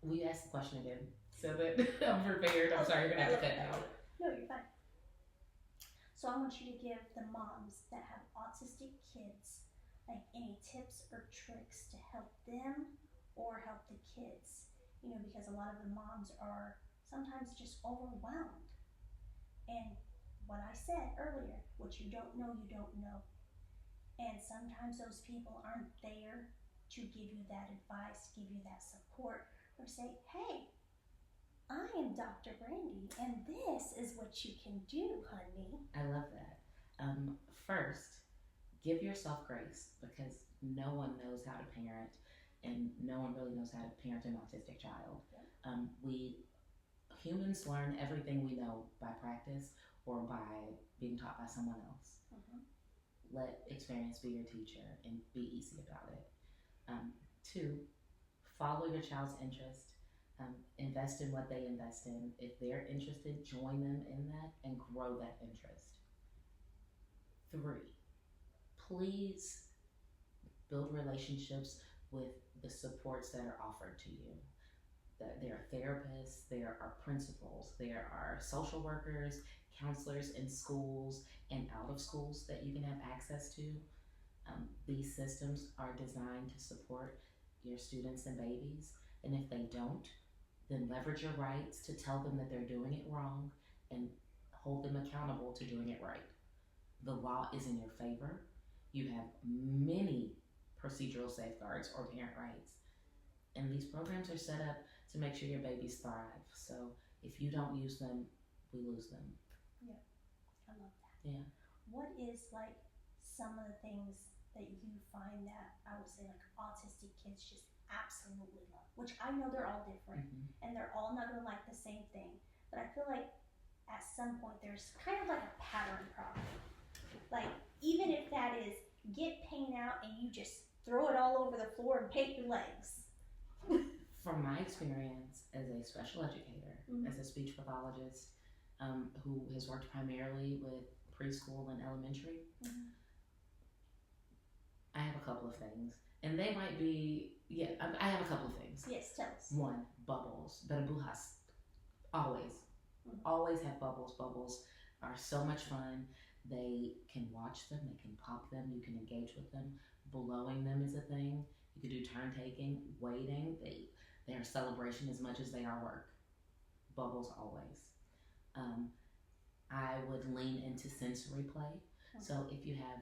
Will you ask the question again so that I'm prepared? I'm sorry, you're gonna have to cut it out. No, you're fine. So I want you to give the moms that have autistic kids like any tips or tricks to help them or help the kids. You know, because a lot of the moms are sometimes just overwhelmed. And what I said earlier, what you don't know, you don't know. And sometimes those people aren't there to give you that advice, give you that support, or say, hey, I am Dr. Brandy, and this is what you can do, honey. I love that. First, give yourself grace because no one knows how to parent, and no one really knows how to parent an autistic child. Yep. We humans learn everything we know by practice or by being taught by someone else. Mhm. Let experience be your teacher and be easy about it. Two, follow your child's interest. Invest in what they invest in. If they're interested, join them in that and grow that interest. Three, please build relationships with the supports that are offered to you. There are therapists, there are principals, there are social workers, counselors in schools and out of schools that you can have access to. These systems are designed to support your students and babies, and if they don't, then leverage your rights to tell them that they're doing it wrong and hold them accountable to doing it right. The law is in your favor. You have many procedural safeguards or parent rights, and these programs are set up to make sure your babies thrive. So if you don't use them, we lose them. Yeah, I love that. Yeah. What is like some of the things that you find that I would say like autistic kids just absolutely love? Which I know they're all different and they're all not gonna like the same thing. But I feel like at some point there's kind of like a pattern problem. Like even if that is get paint out and you just throw it all over the floor and paint your legs. From my experience as a special educator, as a speech pathologist who has worked primarily with preschool and elementary, I have a couple of things. And they might be, yeah, I have a couple of things. Yes, tell us. One, bubbles. Berbujas. Always. Always have bubbles. Bubbles are so much fun. They can watch them, they can pop them, you can engage with them. Blowing them is a thing. You can do turn taking, waiting. They are celebration as much as they are work. Bubbles always. I would lean into sensory play. So if you have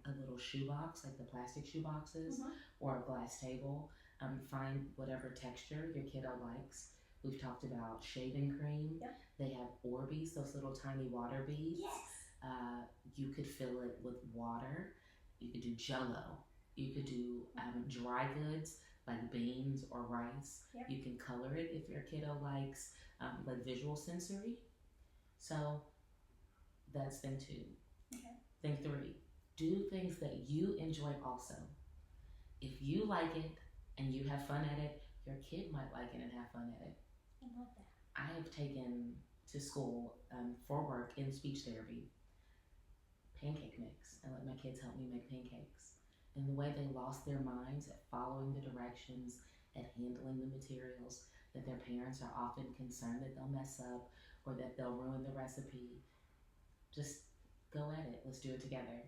a little shoebox, like the plastic shoe boxes, or a glass table, find whatever texture your kiddo likes. We've talked about shaving cream. Yep. They have Orbeez, those little tiny water beads. Yes. You could fill it with water. You could do Jello. You could do dry goods like beans or rice. Yep. You can color it if your kiddo likes like visual sensory. So that's thing two. Okay. Thing three, do things that you enjoy also. If you like it and you have fun at it, your kid might like it and have fun at it. I love that. I have taken to school for work in speech therapy pancake mix and let my kids help me make pancakes. And the way they lost their minds at following the directions, at handling the materials, that their parents are often concerned that they'll mess up or that they'll ruin the recipe. Just go at it. Let's do it together.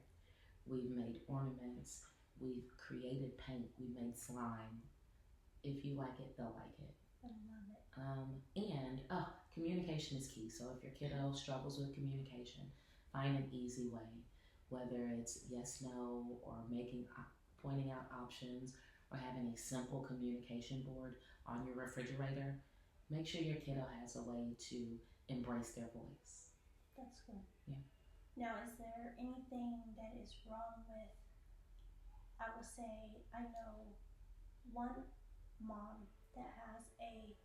We've made ornaments. We've created paint. We've made slime. If you like it, they'll like it. I love it. And communication is key. So if your kiddo struggles with communication, find an easy way, whether it's yes, no, or pointing out options, or having a simple communication board on your refrigerator. Make sure your kiddo has a way to embrace their voice. That's good. Yeah. Now, is there anything that is wrong with, I will say, I know one mom that has a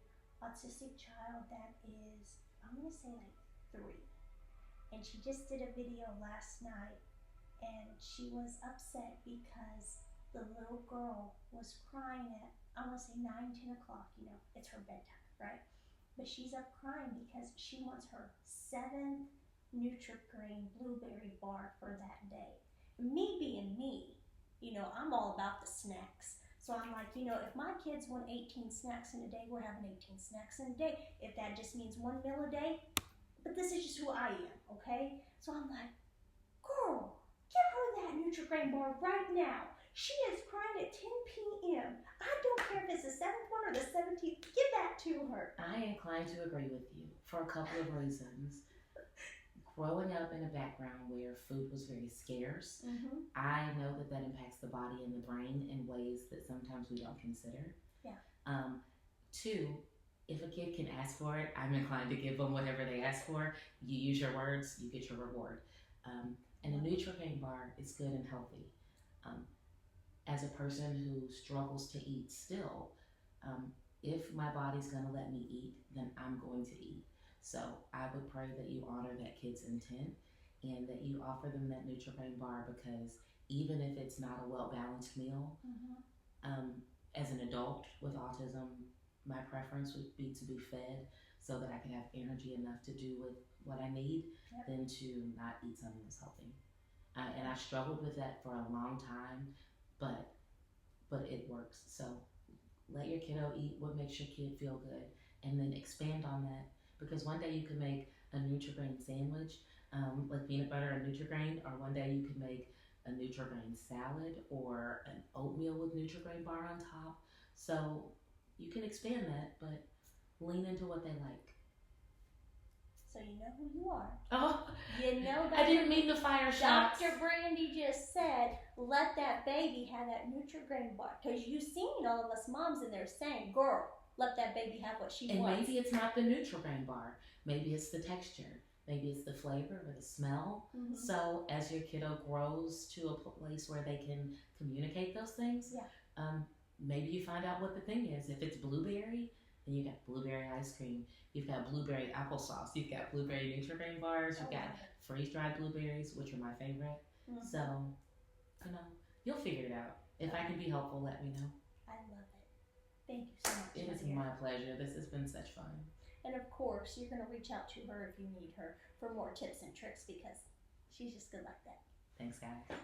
autistic child that is, I'm going to say like 3. And she just did a video last night and she was upset because the little girl was crying at, I want to say 9, 10 o'clock, you know, it's her bedtime, right? But she's up crying because she wants her 7th Nutri-Grain blueberry bar for that day. Me being me, you know, I'm all about the snacks. So I'm like, you know, if my kids want 18 snacks in a day, we're having 18 snacks in a day. If that just means one meal a day, but this is just who I am, okay? So I'm like, girl, give her that Nutri-Grain bar right now. She is crying at 10 p.m. I don't care if it's the 7th one or the 17th. Give that to her. I incline to agree with you for a couple of reasons. Growing up in a background where food was very scarce, I know that that impacts the body and the brain in ways that sometimes we don't consider. Yeah. Two, if a kid can ask for it, I'm inclined to give them whatever they ask for. You use your words, you get your reward. And a Nutri-Grain bar is good and healthy. As a person who struggles to eat still, if my body's going to let me eat, then I'm going to eat. So I would pray that you honor that kid's intent and that you offer them that Nutri-Grain bar, because even if it's not a well-balanced meal, as an adult with autism, my preference would be to be fed so that I can have energy enough to do with what I need than to not eat something that's healthy. And I struggled with that for a long time, but it works. So let your kiddo eat what makes your kid feel good, and then expand on that. Because one day you could make a Nutri-Grain sandwich, like peanut butter and Nutri-Grain, or one day you could make a Nutri-Grain salad or an oatmeal with Nutri-Grain bar on top. So you can expand that, but lean into what they like. So you know who you are. Oh, you know I didn't mean the fire shots. Dr. Brandy just said, let that baby have that Nutri-Grain bar. Because you've seen all of us moms in there saying, girl, let that baby have what she wants. And maybe it's not the Nutri-Grain bar. Maybe it's the texture. Maybe it's the flavor or the smell. So as your kiddo grows to a place where they can communicate those things, maybe you find out what the thing is. If it's blueberry, then you got blueberry ice cream. You've got blueberry applesauce. You've got blueberry Nutri-Grain bars. You've got freeze-dried blueberries, which are my favorite. So, you know, you'll figure it out. If I can be helpful, let me know. I love it. Thank you so much. It is my pleasure. This has been such fun. And of course, you're going to reach out to her if you need her for more tips and tricks, because she's just good like that. Thanks, guys.